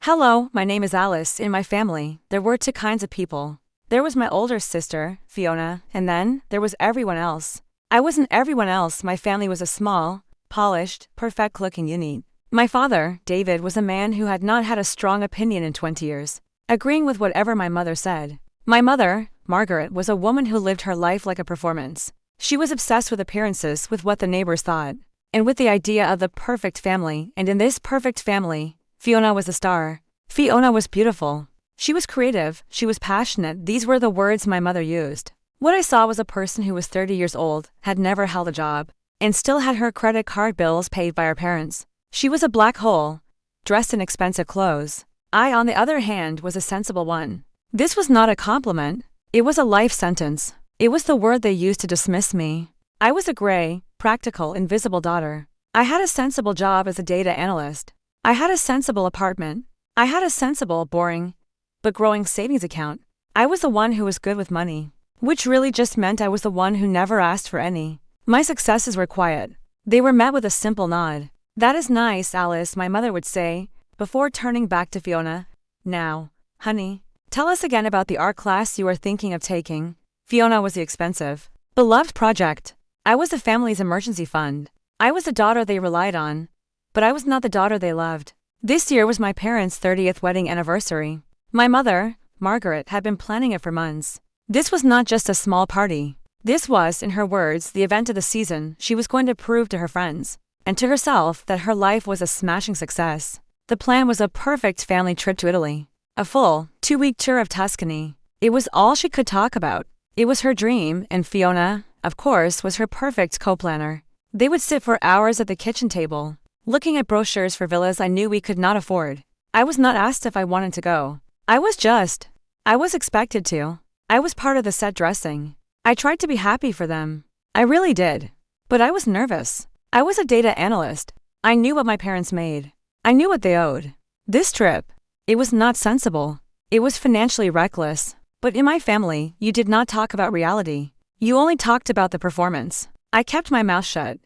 Hello, my name is Alice. In my family, there were two kinds of people. There was my older sister, Fiona, and then there was everyone else. I wasn't everyone else. My family was a small, polished, perfect-looking unit. My father, David, was a man who had not had a strong opinion in 20 years, agreeing with whatever my mother said. My mother, Margaret, was a woman who lived her life like a performance. She was obsessed with appearances, with what the neighbors thought, and with the idea of the perfect family, and in this perfect family, Fiona was a star. Fiona was beautiful. She was creative, she was passionate. These were the words my mother used. What I saw was a person who was 30 years old, had never held a job, and still had her credit card bills paid by her parents. She was a black hole, dressed in expensive clothes. I, on the other hand, was a sensible one. This was not a compliment. It was a life sentence. It was the word they used to dismiss me. I was a gray, practical, invisible daughter. I had a sensible job as a data analyst. I had a sensible apartment. I had a sensible, boring, but growing savings account. I was the one who was good with money, which really just meant I was the one who never asked for any. My successes were quiet. They were met with a simple nod. "That is nice, Alice," my mother would say, before turning back to Fiona. "Now, honey, tell us again about the art class you are thinking of taking." Fiona was the expensive, beloved project. I was the family's emergency fund. I was the daughter they relied on, but I was not the daughter they loved. This year was my parents' 30th wedding anniversary. My mother, Margaret, had been planning it for months. This was not just a small party. This was, in her words, the event of the season. She was going to prove to her friends, and to herself, that her life was a smashing success. The plan was a perfect family trip to Italy. A full, 2-week tour of Tuscany. It was all she could talk about. It was her dream, and Fiona, of course, was her perfect co-planner. They would sit for hours at the kitchen table, looking at brochures for villas I knew we could not afford. I was not asked if I wanted to go. I was expected to. I was part of the set dressing. I tried to be happy for them. I really did. But I was nervous. I was a data analyst. I knew what my parents made. I knew what they owed. This trip, it was not sensible. It was financially reckless. But in my family, you did not talk about reality. You only talked about the performance. I kept my mouth shut.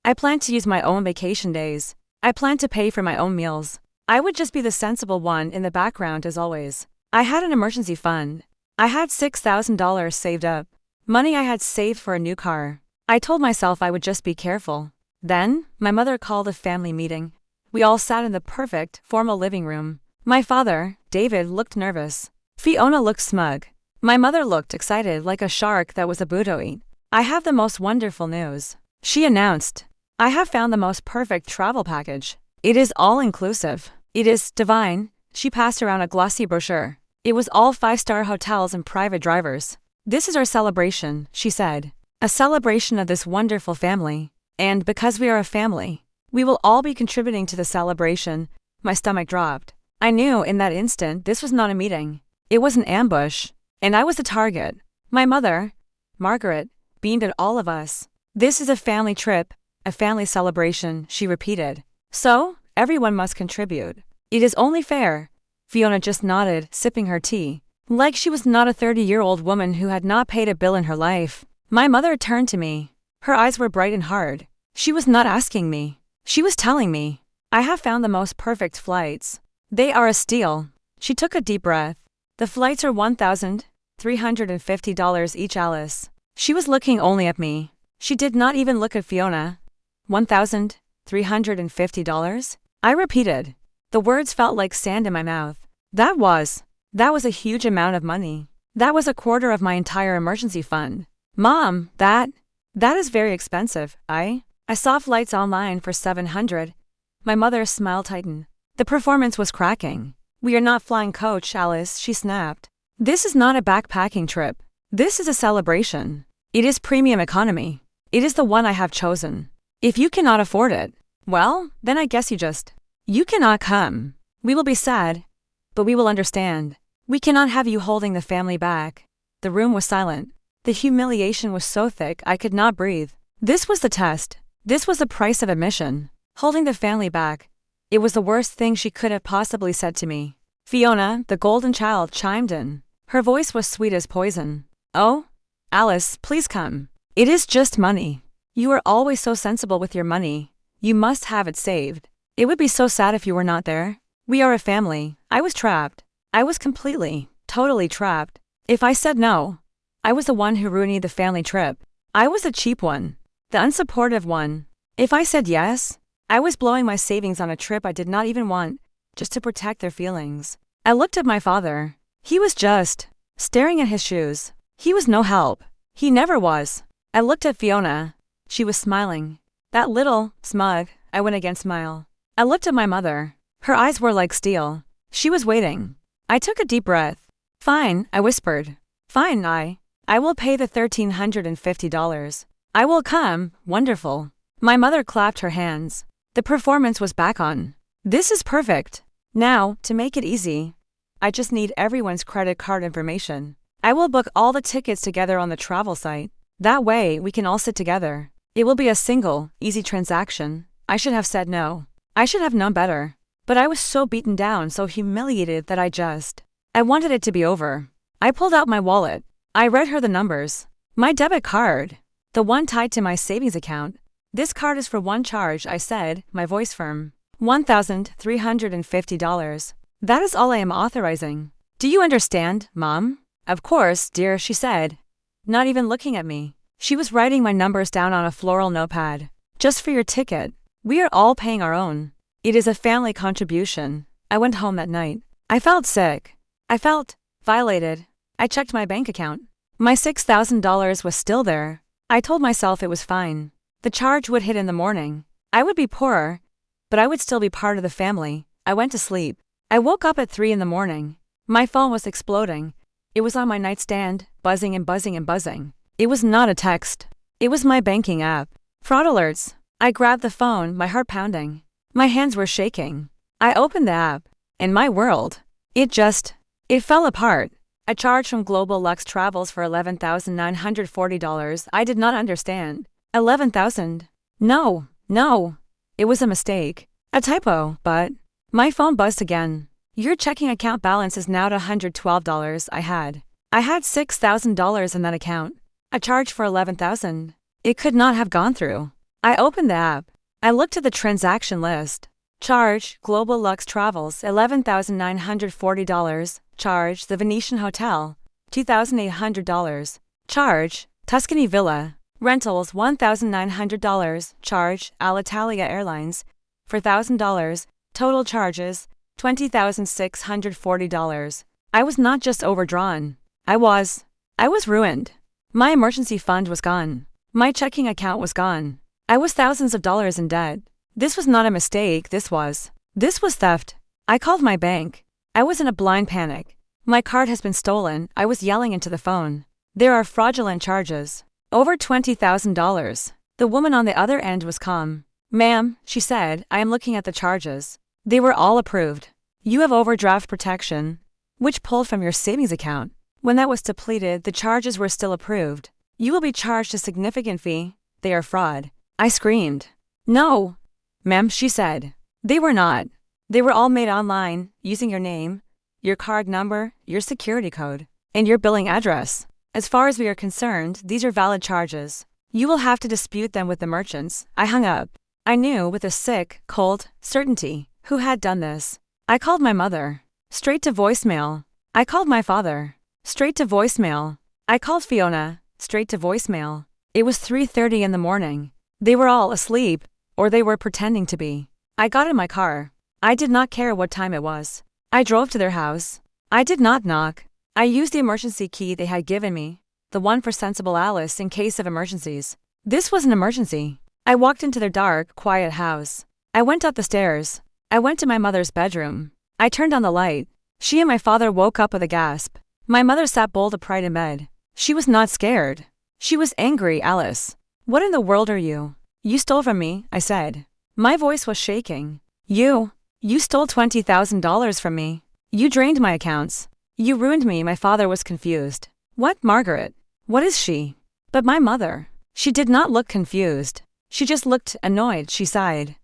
I planned to use my own vacation days. I planned to pay for my own meals. I would just be the sensible one in the background as always. I had an emergency fund. I had $6,000 saved up. Money I had saved for a new car. I told myself I would just be careful. Then, my mother called a family meeting. We all sat in the perfect, formal living room. My father, David, looked nervous. Fiona looked smug. My mother looked excited like a shark that was about to eat. "I have the most wonderful news," she announced. "I have found the most perfect travel package. It is all-inclusive. It is divine." She passed around a glossy brochure. It was all 5-star hotels and private drivers. "This is our celebration," she said. "A celebration of this wonderful family. And because we are a family, we will all be contributing to the celebration." My stomach dropped. I knew in that instant this was not a meeting. It was an ambush. And I was the target. My mother, Margaret, beamed at all of us. "This is a family trip, a family celebration," she repeated. "So, everyone must contribute. It is only fair." Fiona just nodded, sipping her tea, like she was not a 30-year-old woman who had not paid a bill in her life. My mother turned to me. Her eyes were bright and hard. She was not asking me. She was telling me. "I have found the most perfect flights. They are a steal." She took a deep breath. "The flights are $1,350 each, Alice." She was looking only at me. She did not even look at Fiona. $1,350? I repeated. The words felt like sand in my mouth. That was a huge amount of money. That was a quarter of my entire emergency fund. "Mom, that is very expensive." I saw flights online for $700. My mother's smile tightened. The performance was cracking. "We are not flying coach, Alice," she snapped. "This is not a backpacking trip. This is a celebration. It is premium economy. It is the one I have chosen. If you cannot afford it, well, then I guess you cannot come. We will be sad, but we will understand. We cannot have you holding the family back." The room was silent. The humiliation was so thick I could not breathe. This was the test. This was the price of admission. Holding the family back. It was the worst thing she could have possibly said to me. Fiona, the golden child, chimed in. Her voice was sweet as poison. "Oh, Alice, please come. It is just money. You are always so sensible with your money. You must have it saved. It would be so sad if you were not there." We are a family. I was trapped. I was completely, totally trapped. If I said no, I was the one who ruined the family trip. I was the cheap one, the unsupportive one. If I said yes, I was blowing my savings on a trip I did not even want, just to protect their feelings. I looked at my father. He was just staring at his shoes. He was no help. He never was. I looked at Fiona. She was smiling. That little, smug, I went against smile. I looked at my mother. Her eyes were like steel. She was waiting. I took a deep breath. Fine, I whispered. Fine, I will pay the $1,350. I will come, wonderful. My mother clapped her hands. The performance was back on. This is perfect. Now, to make it easy, I just need everyone's credit card information. I will book all the tickets together on the travel site. That way, we can all sit together. It will be a single, easy transaction. I should have said no. I should have known better. But I was so beaten down, so humiliated that I wanted it to be over. I pulled out my wallet. I read her the numbers. My debit card. The one tied to my savings account. This card is for one charge, I said, my voice firm. $1,350. That is all I am authorizing. Do you understand, Mom? Of course, dear, she said. Not even looking at me. She was writing my numbers down on a floral notepad. Just for your ticket. We are all paying our own. It is a family contribution. I went home that night. I felt sick. I felt violated. I checked my bank account. My $6,000 was still there. I told myself it was fine. The charge would hit in the morning. I would be poorer, but I would still be part of the family. I went to sleep. I woke up at 3 in the morning. My phone was exploding. It was on my nightstand, buzzing and buzzing and buzzing. It was not a text. It was my banking app. Fraud alerts. I grabbed the phone, my heart pounding. My hands were shaking. I opened the app, and my world. It fell apart. A charge from Global Lux Travels for $11,940. I did not understand. 11,000. No. It was a mistake. A typo, but my phone buzzed again. Your checking account balance is now at $112. I had $6,000 in that account. A charge for $11,000. It could not have gone through. I opened the app. I looked at the transaction list. Charge, Global Lux Travels, $11,940. Charge, the Venetian Hotel, $2,800. Charge, Tuscany Villa, rentals, $1,900. Charge, Alitalia Airlines, $4,000. Total charges, $20,640. I was not just overdrawn. I was ruined. My emergency fund was gone. My checking account was gone. I was thousands of dollars in debt. This was not a mistake, this was theft. I called my bank. I was in a blind panic. My card has been stolen, I was yelling into the phone. There are fraudulent charges. Over $20,000. The woman on the other end was calm. Ma'am, she said, I am looking at the charges. They were all approved. You have overdraft protection, which pulled from your savings account. When that was depleted, the charges were still approved. You will be charged a significant fee. They are fraud. I screamed. No. Ma'am, she said. They were not. They were all made online, using your name, your card number, your security code, and your billing address. As far as we are concerned, these are valid charges. You will have to dispute them with the merchants. I hung up. I knew with a sick, cold certainty who had done this. I called my mother. Straight to voicemail. I called my father. Straight to voicemail. I called Fiona. Straight to voicemail. It was 3:30 in the morning. They were all asleep, or they were pretending to be. I got in my car. I did not care what time it was. I drove to their house. I did not knock. I used the emergency key they had given me, the one for Sensible Alice in case of emergencies. This was an emergency. I walked into their dark, quiet house. I went up the stairs. I went to my mother's bedroom. I turned on the light. She and my father woke up with a gasp. My mother sat bolt upright in bed. She was not scared. She was angry. Alice. What in the world are you? You stole from me, I said. My voice was shaking. You stole $20,000 from me. You drained my accounts. You ruined me. My father was confused. What, Margaret? What is she? But my mother. She did not look confused. She just looked annoyed. She sighed.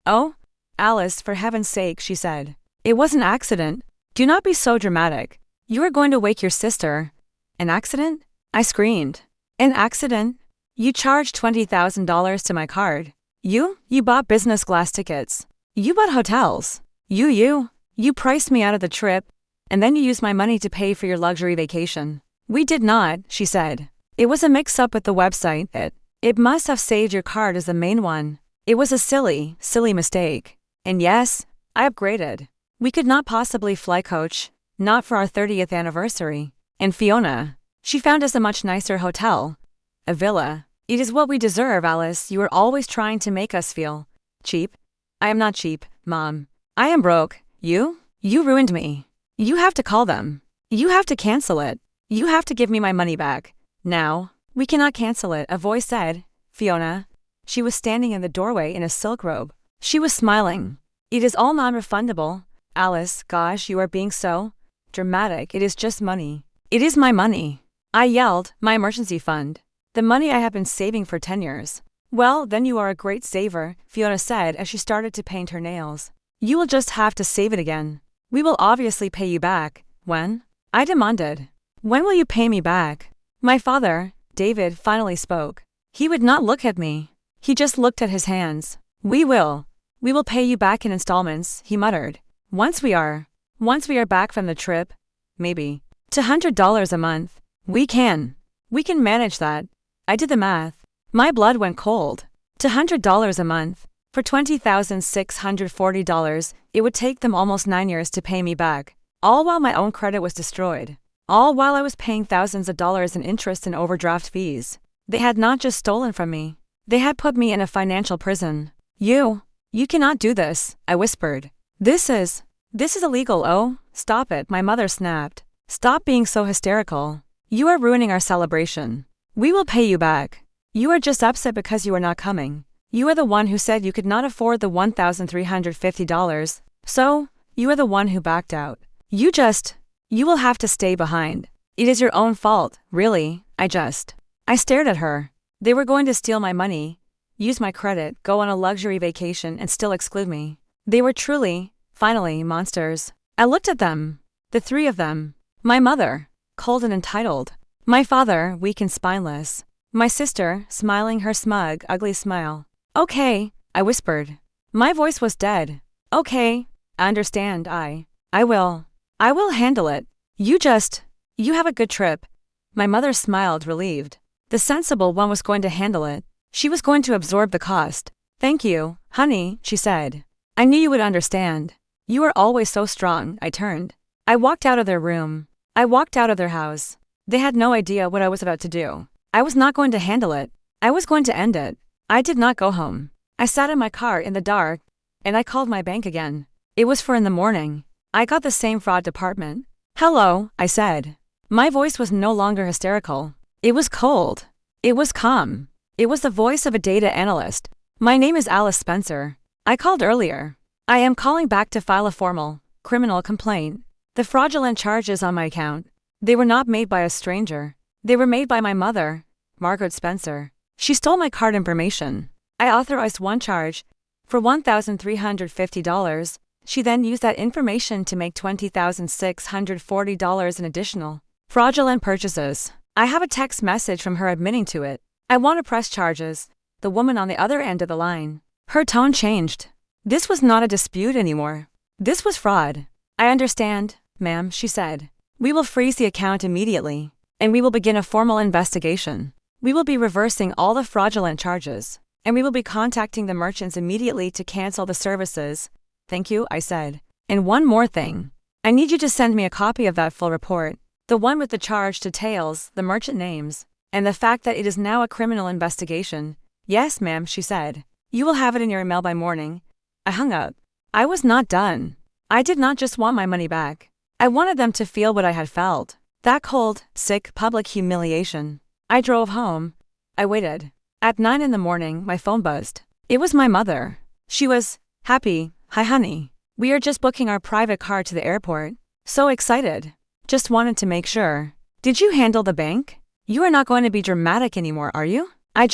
Oh, Alice, for heaven's sake, she said. It was an accident. Do not be so dramatic. You are going to wake your sister. An accident? I screamed. An accident? You charged $20,000 to my card. You bought business class tickets. You bought hotels. You priced me out of the trip, and then you used my money to pay for your luxury vacation. We did not, she said. It was a mix-up with the website. It must have saved your card as the main one. It was a silly mistake. And yes, I upgraded. We could not possibly fly coach, not for our 30th anniversary. And Fiona, she found us a much nicer hotel. A villa. It is what we deserve, Alice. You are always trying to make us feel cheap. I am not cheap, Mom. I am broke. You ruined me. You have to call them. You have to cancel it. You have to give me my money back. Now. We cannot cancel it, a voice said. Fiona. She was standing in the doorway in a silk robe. She was smiling. It is all non-refundable. Alice, gosh, you are being so dramatic. It is just money. It is my money. I yelled, my emergency fund. The money I have been saving for 10 years. Well, then you are a great saver, Fiona said as she started to paint her nails. You will just have to save it again. We will obviously pay you back. When? I demanded. When will you pay me back? My father, David, finally spoke. He would not look at me. He just looked at his hands. We will pay you back in installments, he muttered. Once we are back from the trip, maybe. $200 a month. We can manage that. I did the math. My blood went cold. $200 a month. For $20,640, it would take them almost 9 years to pay me back. All while my own credit was destroyed. All while I was paying thousands of dollars in interest and overdraft fees. They had not just stolen from me. They had put me in a financial prison. You cannot do this, I whispered. This is illegal. Oh, stop it, my mother snapped. Stop being so hysterical. You are ruining our celebration. We will pay you back. You are just upset because you are not coming. You are the one who said you could not afford the $1,350, so you are the one who backed out. You will have to stay behind. It is your own fault, really. I stared at her. They were going to steal my money, use my credit, go on a luxury vacation and still exclude me. They were truly, finally, monsters. I looked at them. The three of them. My mother, cold and entitled. My father, weak and spineless. My sister, smiling her smug, ugly smile. Okay, I whispered. My voice was dead. Okay, I understand. I will handle it. You have a good trip. My mother smiled, relieved. The sensible one was going to handle it. She was going to absorb the cost. Thank you, honey, she said. I knew you would understand. You are always so strong. I turned. I walked out of their room. I walked out of their house. They had no idea what I was about to do. I was not going to handle it. I was going to end it. I did not go home. I sat in my car in the dark, and I called my bank again. It was 4 a.m. I got the same fraud department. Hello, I said. My voice was no longer hysterical. It was cold. It was calm. It was the voice of a data analyst. My name is Alice Spencer. I called earlier. I am calling back to file a formal criminal complaint. The fraudulent charges on my account. They were not made by a stranger. They were made by my mother, Margaret Spencer. She stole my card information. I authorized one charge for $1,350. She then used that information to make $20,640 in additional fraudulent purchases. I have a text message from her admitting to it. I want to press charges. The woman on the other end of the line. Her tone changed. This was not a dispute anymore. This was fraud. I understand, ma'am, she said. We will freeze the account immediately, and we will begin a formal investigation. We will be reversing all the fraudulent charges, and we will be contacting the merchants immediately to cancel the services. Thank you, I said. And one more thing. I need you to send me a copy of that full report. The one with the charge details, the merchant names, and the fact that it is now a criminal investigation. Yes, ma'am, she said. You will have it in your email by morning. I hung up. I was not done. I did not just want my money back. I wanted them to feel what I had felt. That cold, sick, public humiliation. I drove home. I waited. At 9 a.m, my phone buzzed. It was my mother. She was happy. Hi, honey. We are just booking our private car to the airport. So excited. Just wanted to make sure. Did you handle the bank? You are not going to be dramatic anymore, are you? I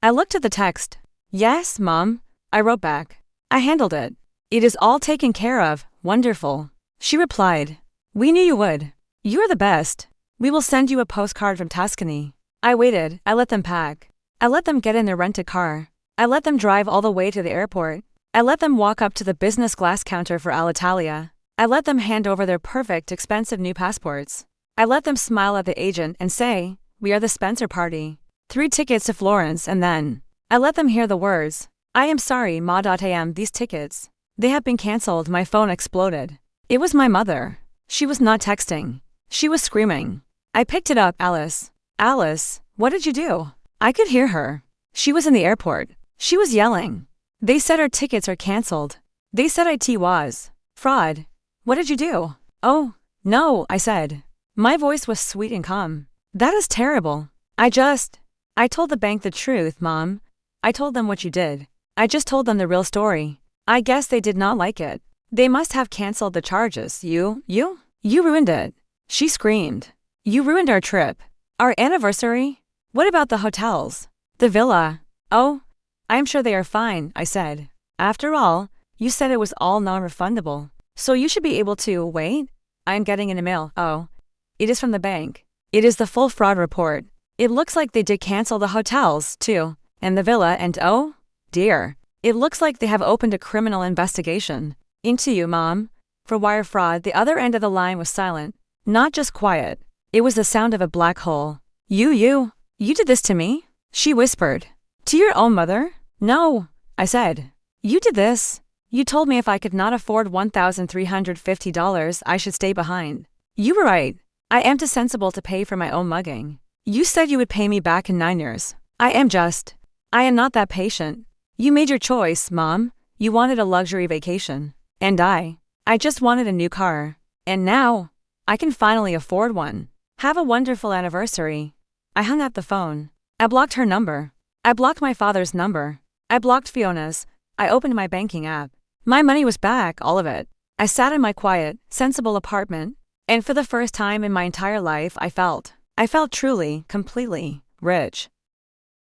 looked at the text. Yes, Mom. I wrote back. I handled it. It is all taken care of. Wonderful. She replied. We knew you would. You are the best. We will send you a postcard from Tuscany. I waited. I let them pack. I let them get in their rented car. I let them drive all the way to the airport. I let them walk up to the business glass counter for Alitalia. I let them hand over their perfect, expensive new passports. I let them smile at the agent and say, "We are the Spencer party. 3 tickets to Florence," and then I let them hear the words, "I am sorry, ma.am, these tickets. They have been cancelled." My phone exploded. It was my mother. She was not texting. She was screaming. I picked it up. "Alice. Alice, what did you do?" I could hear her. She was in the airport. She was yelling. "They said our tickets are cancelled. They said it was fraud. What did you do?" "Oh, no," I said. My voice was sweet and calm. "That is terrible. I told the bank the truth, Mom. I told them what you did. I just told them the real story. I guess they did not like it. They must have cancelled the charges. You ruined it." She screamed. "You ruined our trip. Our anniversary? What about the hotels? The villa?" "Oh, I am sure they are fine," I said. "After all, you said it was all non-refundable. So you should be able to wait. I am getting an email." "Oh, it is from the bank. It is the full fraud report. It looks like they did cancel the hotels, too, and the villa, and oh, dear. It looks like they have opened a criminal investigation into you, Mom, for wire fraud." The other end of the line was silent. Not just quiet. It was the sound of a black hole. You did this to me?" She whispered. "To your own mother?" "No," I said. "You did this. You told me if I could not afford $1,350, I should stay behind. You were right. I am too sensible to pay for my own mugging. You said you would pay me back in 9 years. I am not that patient. You made your choice, Mom. You wanted a luxury vacation. And I just wanted a new car. And now, I can finally afford one. Have a wonderful anniversary." I hung up the phone. I blocked her number. I blocked my father's number. I blocked Fiona's. I opened my banking app. My money was back, all of it. I sat in my quiet, sensible apartment, and for the first time in my entire life, I felt truly, completely rich.